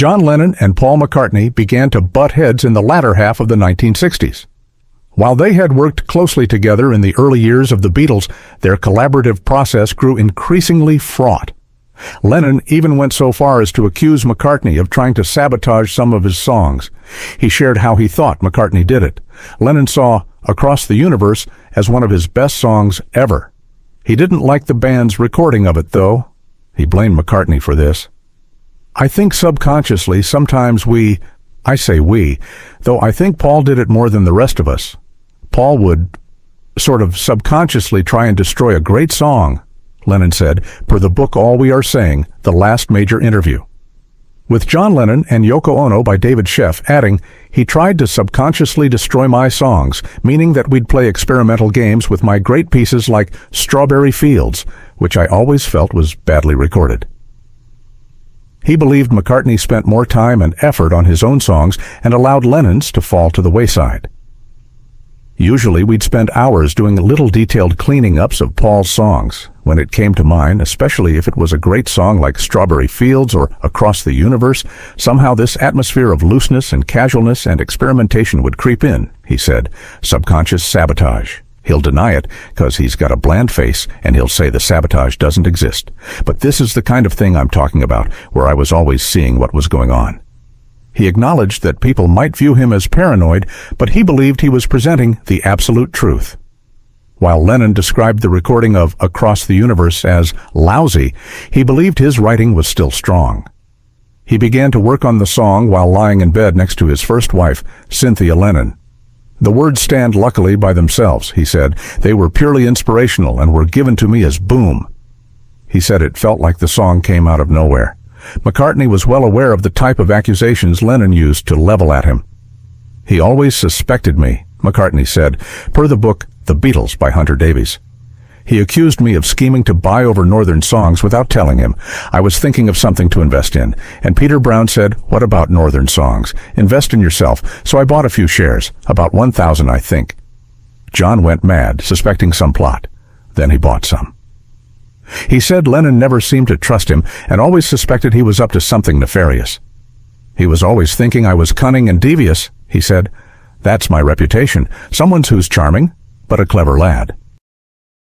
John Lennon and Paul McCartney began to butt heads in the latter half of the 1960s. While they had worked closely together in the early years of the Beatles, their collaborative process grew increasingly fraught. Lennon even went so far as to accuse McCartney of trying to sabotage some of his songs. He shared how he thought McCartney did it. Lennon saw Across the Universe as one of his best songs ever. He didn't like the band's recording of it, though. He blamed McCartney for this. I think subconsciously sometimes I say we, though I think Paul did it more than the rest of us. Paul would sort of subconsciously try and destroy a great song, Lennon said, per the book All We Are Saying, The Last Major Interview. With John Lennon and Yoko Ono by David Sheff adding, he tried to subconsciously destroy my songs, meaning that we'd play experimental games with my great pieces like Strawberry Fields, which I always felt was badly recorded. He believed McCartney spent more time and effort on his own songs and allowed Lennon's to fall to the wayside. Usually we'd spend hours doing little detailed cleaning ups of Paul's songs. When it came to mine, especially if it was a great song like Strawberry Fields or Across the Universe, somehow this atmosphere of looseness and casualness and experimentation would creep in, he said. Subconscious sabotage. He'll deny it because he's got a bland face and he'll say the sabotage doesn't exist. But this is the kind of thing I'm talking about, where I was always seeing what was going on. He acknowledged that people might view him as paranoid, but he believed he was presenting the absolute truth. While Lennon described the recording of Across the Universe as lousy, he believed his writing was still strong. He began to work on the song while lying in bed next to his first wife, Cynthia Lennon. The words stand luckily by themselves, he said. They were purely inspirational and were given to me as boom. He said it felt like the song came out of nowhere. McCartney was well aware of the type of accusations Lennon used to level at him. He always suspected me, McCartney said, per the book The Beatles by Hunter Davies. He accused me of scheming to buy over Northern songs without telling him. I was thinking of something to invest in, and Peter Brown said, "What about Northern songs? Invest in yourself." So I bought a few shares, about 1,000 I think. John went mad, suspecting some plot. Then he bought some. He said Lennon never seemed to trust him and always suspected he was up to something nefarious. He was always thinking I was cunning and devious, he said. That's my reputation, someone who's charming, but a clever lad.